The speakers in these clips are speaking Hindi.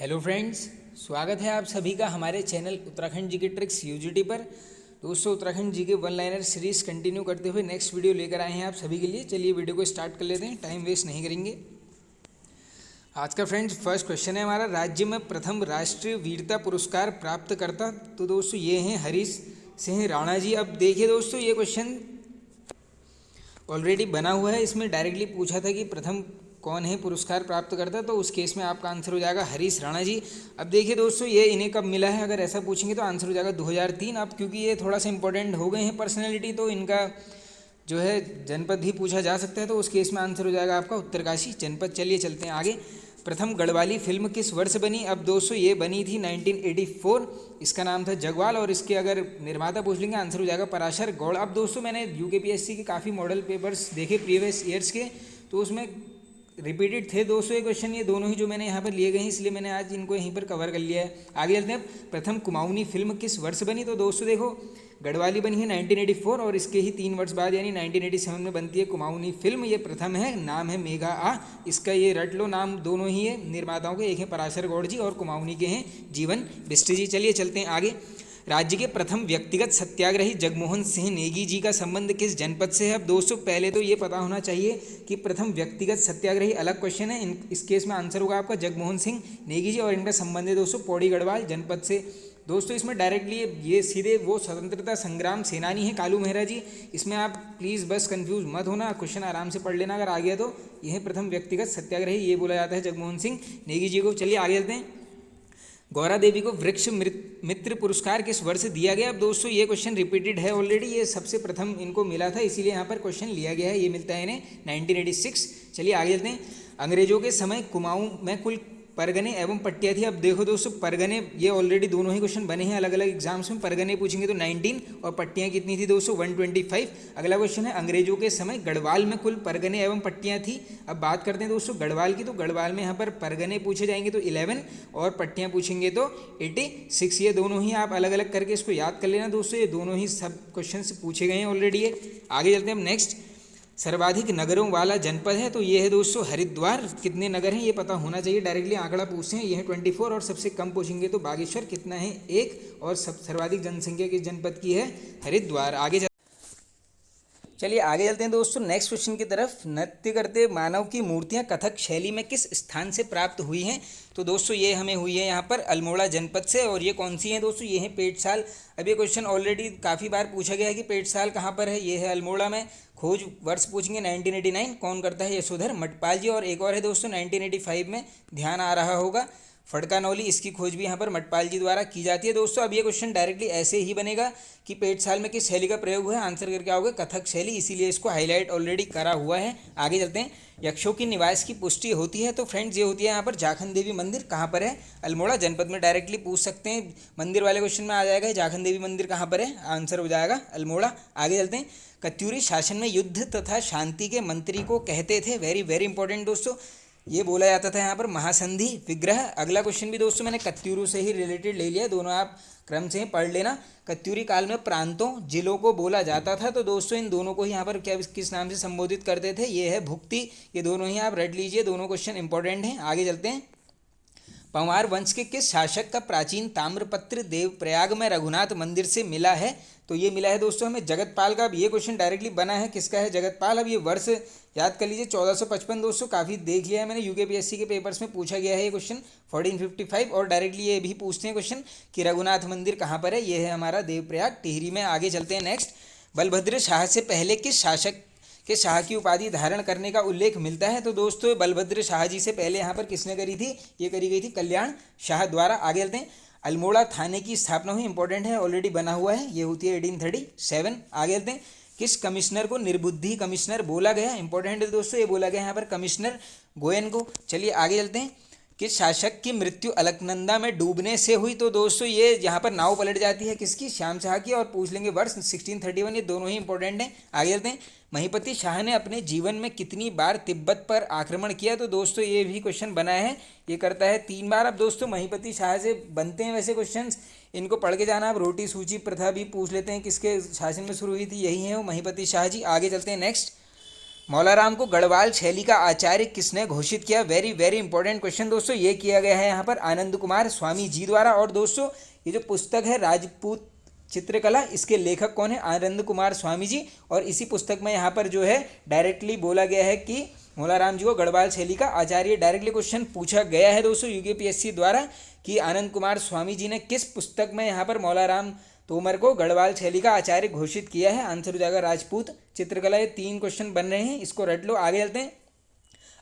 हेलो फ्रेंड्स, स्वागत है आप सभी का हमारे channel Uttarakhand GK tricks UGT पर। दोस्तों, Uttarakhand GK one liner series continue करते हुए नेक्स्ट वीडियो लेकर आए हैं आप सभी के लिए। चलिए वीडियो को स्टार्ट कर लेते हैं, टाइम वेस्ट नहीं करेंगे। आज का फ्रेंड्स फर्स्ट क्वेश्चन है हमारा, राज्य में प्रथम राष्ट्रीय वीरता पुरस्कार प्राप्त करता। तो दोस्तों ये हैं हरीश सिंह राणा जी। अब देखिए दोस्तों, ये क्वेश्चन ऑलरेडी बना हुआ है, इसमें डायरेक्टली पूछा था कि प्रथम कौन है पुरस्कार प्राप्त करता, तो उस केस में आपका आंसर हो जाएगा हरीश राणा जी। अब देखिए दोस्तों, ये इन्हें कब मिला है, अगर ऐसा पूछेंगे तो आंसर हो जाएगा 2003। अब क्योंकि ये थोड़ा सा इंपॉर्टेंट हो गए हैं पर्सनैलिटी, तो इनका जो है जनपद भी पूछा जा सकता है, तो उस केस में आंसर हो जाएगा आपका उत्तरकाशी जनपद। चलिए चलते हैं आगे। प्रथम गढ़वाली फिल्म किस वर्ष बनी? अब दोस्तों ये बनी थी 1984, इसका नाम था जगवाल, और इसके अगर निर्माता पूछ लेंगे आंसर हो जाएगा पराशर गौड़। अब दोस्तों मैंने यूकेपीएससी के काफ़ी मॉडल पेपर्स देखे प्रीवियस ईयर्स के, तो उसमें रिपीटेड थे दोस्तों ये क्वेश्चन, ये दोनों ही जो मैंने यहाँ पर लिए गए हैं, इसलिए मैंने आज इनको यहीं पर कवर कर लिया है। आगे चलते हैं। प्रथम कुमाऊनी फिल्म किस वर्ष बनी? तो दोस्तों देखो, गढ़वाली बनी है 1984, और इसके ही 3 वर्ष बाद यानी 1987 में बनती है कुमाऊनी फिल्म। ये प्रथम है, नाम है मेघा आ। इसका ये रट लो, नाम दोनों ही है निर्माताओं के, एक है पराशर गौड़ जी और कुमाऊनी के हैं जीवन बिष्ट जी। चलिए चलते हैं आगे। राज्य के प्रथम व्यक्तिगत सत्याग्रही जगमोहन सिंह नेगी जी का संबंध किस जनपद से है? अब दोस्तों पहले तो ये पता होना चाहिए कि प्रथम व्यक्तिगत सत्याग्रही अलग क्वेश्चन है, इस केस में आंसर होगा आपका जगमोहन सिंह नेगी जी, और इनका संबंध है दोस्तों पौड़ी गढ़वाल जनपद से। दोस्तों इसमें डायरेक्टली ये सीधे वो स्वतंत्रता संग्राम सेनानी है कालू मेहरा जी। इसमें आप प्लीज़ बस कंफ्यूज मत होना, क्वेश्चन आराम से पढ़ लेना अगर आ गया तो। यह प्रथम व्यक्तिगत सत्याग्रही ये बोला जाता है जगमोहन सिंह नेगी जी को। चलिए आगे चलते हैं। गौरा देवी को वृक्ष मित्र पुरस्कार किस वर्ष दिया गया? अब दोस्तों ये क्वेश्चन रिपीटेड है ऑलरेडी, ये सबसे प्रथम इनको मिला था, इसीलिए यहाँ पर क्वेश्चन लिया गया है। ये मिलता है इन्हें 1986। चलिए आगे चलते हैं। अंग्रेजों के समय कुमाऊं में कुल परगने एवं पट्टियाँ थी। अब देखो दोस्तों, परगने ये ऑलरेडी दोनों ही क्वेश्चन बने हैं अलग अलग एग्जाम्स में। परगने पूछेंगे तो 19 और पट्टियाँ कितनी थी दोस्तों? 125। अगला क्वेश्चन है, अंग्रेजों के समय गढ़वाल में कुल परगने एवं पट्टियाँ थी। अब बात करते हैं दोस्तों गढ़वाल की, तो गढ़वाल में यहाँ पर परगने पूछे जाएंगे तो 11 और पट्टियाँ पूछेंगे तो 86। ये दोनों ही आप अलग अलग करके इसको याद कर लेना दोस्तों, ये दोनों ही सब क्वेश्चन पूछे गए हैं ऑलरेडी। ये आगे चलते हैं हम नेक्स्ट। सर्वाधिक नगरों वाला जनपद है, तो ये है दोस्तों हरिद्वार। कितने नगर हैं ये पता होना चाहिए, डायरेक्टली आंकड़ा पूछते हैं। ये है 24, और सबसे कम पूछेंगे तो बागेश्वर कितना है 1, और सर्वाधिक जनसंख्या किस जनपद की है? हरिद्वार। चलिए आगे चलते हैं दोस्तों नेक्स्ट क्वेश्चन की तरफ। नृत्य करते मानव की मूर्तियां कथक शैली में किस स्थान से प्राप्त हुई हैं? तो दोस्तों ये हमें हुई है यहाँ पर अल्मोड़ा जनपद से, और ये कौन सी हैं दोस्तों? ये है पेटसाल। अब ये क्वेश्चन ऑलरेडी काफ़ी बार पूछा गया है कि पेटसाल कहाँ पर है, ये है अल्मोड़ा में। खोज वर्ष पूछेंगे 1989, कौन करता है? यशोधर मटपाल जी। और एक और है दोस्तों 1985 में, ध्यान आ रहा होगा, फड़कानौली, इसकी खोज भी यहाँ पर मटपाल जी द्वारा की जाती है दोस्तों। अब ये क्वेश्चन डायरेक्टली ऐसे ही बनेगा कि पेटसाल में किस शैली का प्रयोग हुआ है, आंसर करके आओगे कथक शैली, इसीलिए इसको हाईलाइट ऑलरेडी करा हुआ है। आगे चलते हैं। यक्षों की निवास की पुष्टि होती है, तो फ्रेंड्स ये होती है यहाँ पर जाखन देवी मंदिर। कहाँ पर है? अल्मोड़ा जनपद में। डायरेक्टली पूछ सकते हैं, मंदिर वाले क्वेश्चन में आ जाएगा जाखन देवी मंदिर कहाँ पर है, आंसर हो जाएगा अल्मोड़ा। आगे चलते हैं। कत्यूरी शासन में युद्ध तथा शांति के मंत्री को कहते थे? वेरी वेरी इंपॉर्टेंट दोस्तों, ये बोला जाता था यहाँ पर महासंधि विग्रह। अगला क्वेश्चन भी दोस्तों मैंने कत्यूरू से ही रिलेटेड ले लिया, दोनों आप क्रम से पढ़ लेना। कत्यूरी काल में प्रांतों जिलों को बोला जाता था, तो दोस्तों इन दोनों को यहाँ पर क्या किस नाम से संबोधित करते थे? ये है भुक्ति। ये दोनों ही आप रट लीजिए, दोनों क्वेश्चन इंपॉर्टेंट हैं। आगे चलते हैं। पंवार वंश के किस शासक का प्राचीन ताम्रपत्र देवप्रयाग में रघुनाथ मंदिर से मिला है? तो ये मिला है दोस्तों हमें जगतपाल का। अब ये क्वेश्चन डायरेक्टली बना है, किसका है? जगतपाल। अब ये वर्ष याद कर लीजिए 1455 दोस्तों, काफ़ी देख लिया है मैंने, यूकेपीएससी के पेपर्स में पूछा गया है ये क्वेश्चन 1455। और डायरेक्टली ये भी पूछते हैं क्वेश्चन कि रघुनाथ मंदिर कहाँ पर है, ये है हमारा देवप्रयाग टिहरी में। आगे चलते हैं नेक्स्ट। बलभद्र शाह से पहले किस शासक के शाह की उपाधि धारण करने का उल्लेख मिलता है? तो दोस्तों बलभद्र शाह जी से पहले यहाँ पर किसने करी थी? ये करी गई थी कल्याण शाह द्वारा। आगे चलते हैं। अल्मोड़ा थाने की स्थापना हुई, इंपॉर्टेंट है, ऑलरेडी बना हुआ है, ये होती है 1837। आगे चलते हैं। किस कमिश्नर को निर्बुद्धि कमिश्नर बोला गया? इंपॉर्टेंट है दोस्तों, ये बोला गया यहाँ पर कमिश्नर गोयन को। चलिए आगे चलते हैं। किस शासक की मृत्यु अलकनंदा में डूबने से हुई? तो दोस्तों ये यहाँ पर नाव पलट जाती है किसकी? श्याम शाह की, और पूछ लेंगे वर्ष 1631। ये दोनों ही इंपॉर्टेंट हैं। आगे चलते हैं। महिपति शाह ने अपने जीवन में कितनी बार तिब्बत पर आक्रमण किया? तो दोस्तों ये भी क्वेश्चन बना है, ये करता है 3 बार। अब दोस्तों महिपति शाह से बनते हैं वैसे क्वेश्चंस, इनको पढ़ के जाना। अब रोटी सूची प्रथा भी पूछ लेते हैं, किसके शासन में शुरू हुई थी? यही है वो महिपति शाह जी। आगे चलते हैं नेक्स्ट। मौलाराम को गढ़वाल शैली का आचार्य किसने घोषित किया? वेरी वेरी इंपॉर्टेंट क्वेश्चन दोस्तों। ये किया गया है यहाँ पर आनंद कुमार स्वामी जी द्वारा। और दोस्तों ये जो पुस्तक है राजपूत चित्रकला, इसके लेखक कौन है? आनंद कुमार स्वामी जी। और इसी पुस्तक में यहाँ पर जो है डायरेक्टली बोला गया है कि मौलाराम जी को गढ़वाल शैली का आचार्य, डायरेक्टली क्वेश्चन पूछा गया है दोस्तों यूकेपीएससी द्वारा कि आनंद कुमार स्वामी जी ने किस पुस्तक में यहाँ पर मौलाराम तोमर को गढ़वाल शैली का आचार्य घोषित किया है? आंसर हो जाएगा राजपूत चित्रकला। ये 3 क्वेश्चन बन रहे हैं, इसको रट लो। आगे चलते हैं।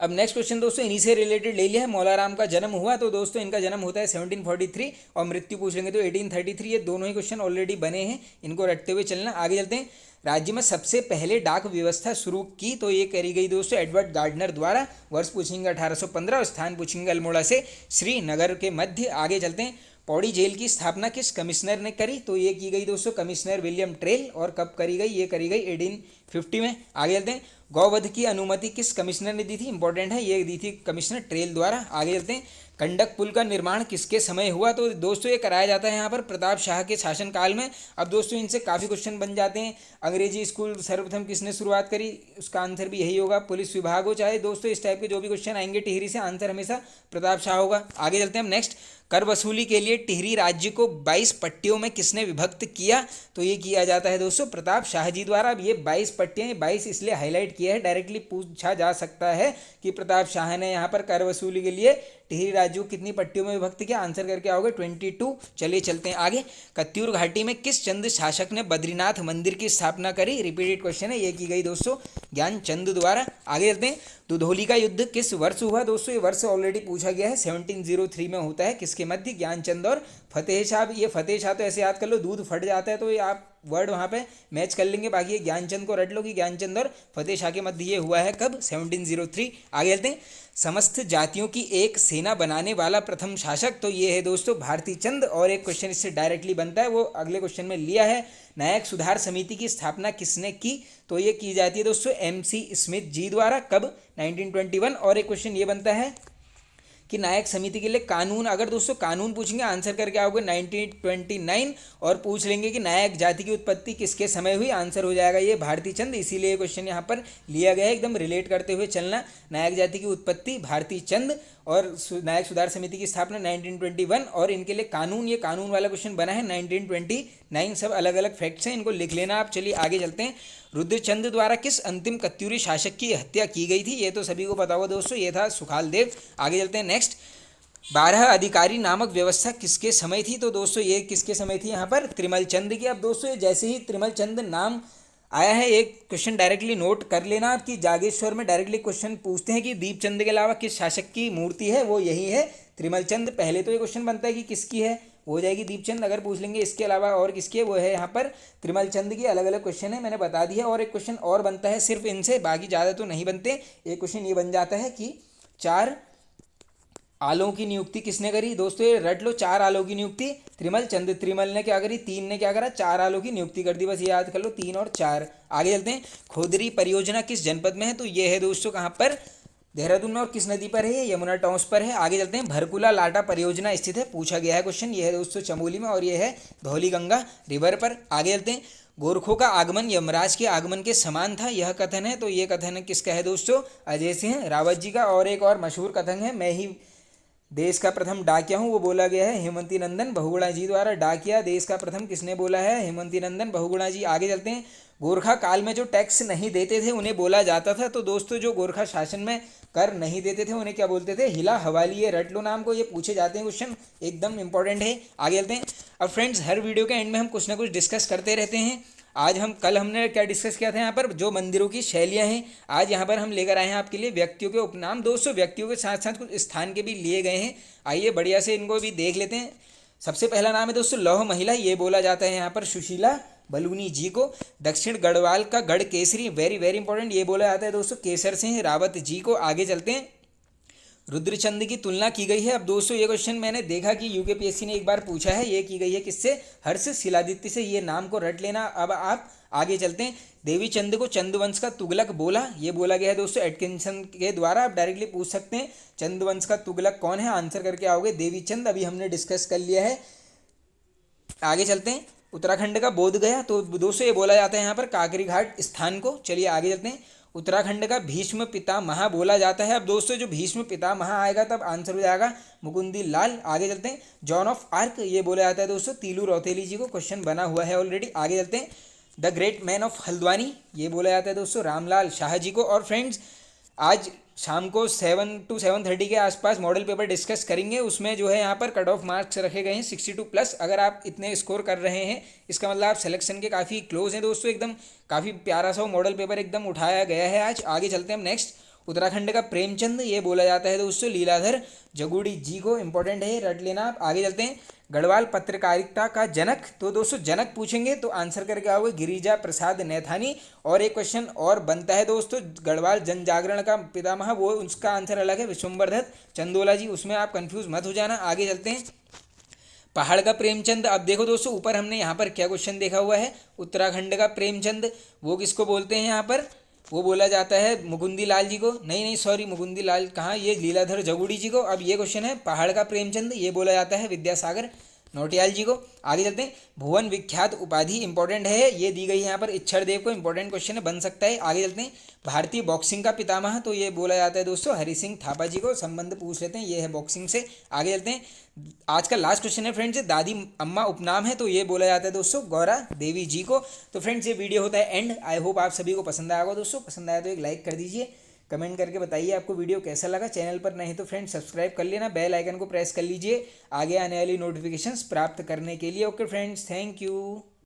अब नेक्स्ट क्वेश्चन दोस्तों इन्हीं से रिलेटेड ले लिया है। मौलाराम का जन्म हुआ, तो दोस्तों इनका जन्म होता है 1743 और मृत्यु पूछ लेंगे तो 1833। ये दोनों ही क्वेश्चन ऑलरेडी बने हैं, इनको रटते हुए चलना। आगे चलते हैं। राज्य में सबसे पहले डाक व्यवस्था शुरू की, तो ये करी गई दोस्तों एडवर्ड गार्डनर द्वारा। वर्ष पूछेंगे 1815 और स्थान पूछेंगे अल्मोड़ा से श्रीनगर के मध्य। आगे चलते हैं। पौड़ी जेल की स्थापना किस कमिश्नर ने करी? तो ये की गई दोस्तों कमिश्नर विलियम ट्रेल। और कब करी गई? ये करी गई 1850 में। आगे चलते हैं। गौवध की अनुमति किस कमिश्नर ने दी थी? इंपॉर्टेंट है, ये दी थी कमिश्नर ट्रेल द्वारा। आगे चलते हैं। गंडक पुल का निर्माण किसके समय हुआ? तो दोस्तों ये कराया जाता है यहाँ पर प्रताप शाह के शासनकाल में। अब दोस्तों इनसे काफ़ी क्वेश्चन बन जाते हैं। अंग्रेजी स्कूल सर्वप्रथम किसने शुरुआत करी? उसका आंसर भी यही होगा, पुलिस विभाग हो चाहे दोस्तों इस टाइप के जो भी क्वेश्चन आएंगे टिहरी से, आंसर हमेशा प्रताप शाह होगा। आगे चलते हैं हम नेक्स्ट। कर वसूली के लिए टिहरी राज्य को 22 पट्टियों में किसने विभक्त किया? तो ये किया जाता है दोस्तों प्रताप शाह जी द्वारा। अब ये 22 पट्टियाँ, 22 इसलिए हाईलाइट किया है, डायरेक्टली पूछा जा सकता है कि प्रताप शाह ने यहाँ पर कर वसूली के लिए टिहरी राज्य को कितनी पट्टियों में विभक्त किया? आंसर करके आओगे 22। चलिए चलते हैं आगे। कत्यूर घाटी में किस चंद शासक ने बद्रीनाथ मंदिर की स्थापना करी? रिपीटेड क्वेश्चन है, ये की गई दोस्तों ज्ञानचंद द्वारा। आगे चलते हैं। दुधौली का युद्ध किस वर्ष हुआ? दोस्तों ये वर्ष ऑलरेडी पूछा गया है, 1703 में होता है। किसके मध्य? ज्ञानचंद और फतेह शाह। ये फतेह शाह तो ऐसे याद कर लो, दूध फट जाता है तो ये आप वर्ड वहाँ पे मैच कर लेंगे। बाकी ये ज्ञानचंद को रट लो कि ज्ञानचंद और फतेह शाह के मध्य ये हुआ है कब? 1703। आगे चलते हैं। समस्त जातियों की एक सेना बनाने वाला प्रथम शासक, तो ये है दोस्तों भारती चंद। और एक क्वेश्चन इससे डायरेक्टली बनता है, वो अगले क्वेश्चन में लिया है। नायक सुधार समिति की स्थापना किसने की? तो ये की जाती है दोस्तों MC स्मिथ जी द्वारा। कब? 1921। और एक क्वेश्चन ये बनता है कि नायक समिति के लिए कानून, अगर दोस्तों कानून पूछेंगे आंसर करके आओगे 1929। और पूछ लेंगे कि नायक जाति की उत्पत्ति किसके समय हुई? आंसर हो जाएगा ये भारती चंद। इसीलिए ये क्वेश्चन यहाँ पर लिया गया है, एकदम रिलेट करते हुए चलना। नायक जाति की उत्पत्ति भारती चंद और नायक सुधार समिति की स्थापना 1921। और इनके लिए कानून, ये कानून वाला क्वेश्चन बना है 1929। सब अलग अलग फैक्ट्स हैं, इनको लिख लेना आप। चलिए आगे चलते हैं। रुद्रचंद द्वारा किस अंतिम कत्यूरी शासक की हत्या की गई थी? ये तो सभी को पता होगा दोस्तों, ये था सुखाल देव। आगे चलते हैं नेक्स्ट। 12 अधिकारी नामक व्यवस्था किसके समय थी? तो दोस्तों ये किसके समय थी? यहाँ पर त्रिमल चंद की। अब दोस्तों ये जैसे ही त्रिमल चंद नाम आया है, एक क्वेश्चन डायरेक्टली नोट कर लेना आप कि जागेश्वर में डायरेक्टली क्वेश्चन पूछते हैं कि दीपचंद के अलावा किस शासक की मूर्ति है? वो यही है त्रिमल चंद। पहले तो ये क्वेश्चन बनता है कि किसकी है, हो जाएगी दीपचंद। अगर पूछ लेंगे इसके अलावा और किसकी है, वो है यहाँ पर त्रिमल चंद की। अलग अलग क्वेश्चन है, मैंने बता दिया। और एक क्वेश्चन और बनता है सिर्फ इनसे, बाकी ज़्यादा तो नहीं बनते। एक क्वेश्चन ये बन जाता है कि 4 आलों की नियुक्ति किसने करी? दोस्तों ये रट लो, 4 आलों की नियुक्ति त्रिमल चंद। त्रिमल ने क्या करी? 3 ने क्या करा? 4 आलों की नियुक्ति कर दी। बस ये याद कर लो, 3 और 4। आगे चलते हैं। खोदरी परियोजना किस जनपद में है? तो ये है दोस्तों कहाँ पर? देहरादून में। और किस नदी पर है? ये यमुना टॉस पर है। आगे चलते हैं। भरकुला लाटा परियोजना स्थित है, पूछा गया है क्वेश्चन। ये है दोस्तों चमोली में और ये है धौली गंगा रिवर पर। आगे चलते हैं। गोरखों का आगमन यमराज के आगमन के समान था, यह कथन है। तो ये कथन है किसका है दोस्तों? अजय सिंह रावत जी का। और एक और मशहूर कथन है, मैं ही देश का प्रथम डाकिया हूँ, वो बोला गया है हेमंती नंदन बहुगुणा जी द्वारा। डाकिया देश का प्रथम किसने बोला है? हेमंती नंदन बहुगुणा जी। आगे चलते हैं। गोरखा काल में जो टैक्स नहीं देते थे उन्हें बोला जाता था, तो दोस्तों जो गोरखा शासन में कर नहीं देते थे उन्हें क्या बोलते थे? हिला हवाली। ये रट लो नाम को, ये पूछे जाते हैं क्वेश्चन, एकदम इंपॉर्टेंट है। आगे चलते हैं। अब फ्रेंड्स हर वीडियो के एंड में हम कुछ ना कुछ डिस्कस करते रहते हैं। आज कल हमने क्या डिस्कस किया था? यहाँ पर जो मंदिरों की शैलियाँ हैं, आज यहाँ पर हम लेकर आए हैं आपके लिए व्यक्तियों के उपनाम। दोस्तों व्यक्तियों के साथ साथ कुछ स्थान के भी लिए गए हैं, आइए बढ़िया से इनको भी देख लेते हैं। सबसे पहला नाम है दोस्तों लौह महिला, ये बोला जाता है यहाँ पर सुशीला बलूनी जी को। दक्षिण गढ़वाल का गढ़ केसरी, वेरी वेरी इंपॉर्टेंट, ये बोला जाता है दोस्तों केसर सिंह रावत जी को। आगे चलते हैं। रुद्रचंद की तुलना की गई है। अब दोस्तों ये क्वेश्चन मैंने देखा कि यूकेपीएससी ने एक बार पूछा है, ये की गई है किससे? हर्ष शिलादित्य से। ये नाम को रट लेना। अब आप आगे चलते हैं। देवी चंद को चंदवंश का तुगलक बोला, ये बोला गया है दोस्तों एटकिंसन के द्वारा। आप डायरेक्टली पूछ सकते हैं चंदवंश का तुगलक कौन है? आंसर करके आओगे देवी चंद, अभी हमने डिस्कस कर लिया है। आगे चलते हैं। उत्तराखंड का बोध गया, तो दोस्तों ये बोला जाता है यहाँ पर काकरी घाट स्थान को। चलिए आगे चलते हैं। उत्तराखंड का भीष्म पितामह बोला जाता है? अब दोस्तों जो भीष्म पितामह आएगा तब आंसर हो जाएगा मुकुंदी लाल। आगे चलते हैं, जॉन ऑफ आर्क ये बोला जाता है दोस्तों तीलू रौतेली जी को, क्वेश्चन बना हुआ है ऑलरेडी। आगे चलते हैं, the great man of Haldwani ये बोला जाता है दोस्तों रामलाल शाह जी को। और फ्रेंड्स आज शाम को 7 to 7:30 के आसपास मॉडल पेपर डिस्कस करेंगे, उसमें जो है यहाँ पर कट ऑफ मार्क्स रखे गए हैं 62+। अगर आप इतने स्कोर कर रहे हैं इसका मतलब आप सिलेक्शन के काफ़ी क्लोज हैं दोस्तों, एकदम काफ़ी प्यारा सा मॉडल पेपर एकदम उठाया गया है आज। आगे चलते हैं हम नेक्स्ट, उत्तराखंड का प्रेमचंद ये बोला जाता है दोस्तों लीलाधर जगुड़ी जी को, इंपॉर्टेंट है रट लेना आप। आगे चलते हैं, गढ़वाल पत्रकारिता का जनक, तो दोस्तों जनक पूछेंगे तो आंसर करके आओगे गिरिजा प्रसाद नैथानी। और एक क्वेश्चन और बनता है दोस्तों, गढ़वाल जन जागरण का पितामह वो उसका आंसर अलग है विश्वम्बर दत्त चंदोला जी, उसमें आप कंफ्यूज मत हो जाना। आगे चलते हैं, पहाड़ का प्रेमचंद। अब देखो दोस्तों ऊपर हमने यहाँ पर क्या क्वेश्चन देखा हुआ है, उत्तराखंड का प्रेमचंद वो किसको बोलते हैं यहाँ पर, वो बोला जाता है मुकुंदी लाल जी को, नहीं सॉरी मुकुंदी लाल कहाँ, ये लीलाधर जगुड़ी जी को। अब ये क्वेश्चन है पहाड़ का प्रेमचंद ये बोला जाता है विद्यासागर नौटियाल जी को। आगे चलते हैं, भुवन विख्यात उपाधि इंपॉर्टेंट है, ये दी गई है यहाँ पर इच्छर देव को, इंपॉर्टेंट क्वेश्चन है बन सकता है। आगे चलते हैं, भारतीय बॉक्सिंग का पितामह तो ये बोला जाता है दोस्तों हरि सिंह थापा जी को, संबंध पूछ लेते हैं ये है बॉक्सिंग से। आगे चलते हैं, आज का लास्ट क्वेश्चन है फ्रेंड्स, दादी अम्मा उपनाम है तो ये बोला जाता है दोस्तों गौरा देवी जी को। तो फ्रेंड्स ये वीडियो होता है एंड, आई होप आप सभी को पसंद आएगा दोस्तों, पसंद आया तो एक लाइक कर दीजिए, कमेंट करके बताइए आपको वीडियो कैसा लगा। चैनल पर नहीं तो फ्रेंड्स सब्सक्राइब कर लेना, बेल आइकन को प्रेस कर लीजिए आगे आने वाली नोटिफिकेशंस प्राप्त करने के लिए। Okay friends, thank you.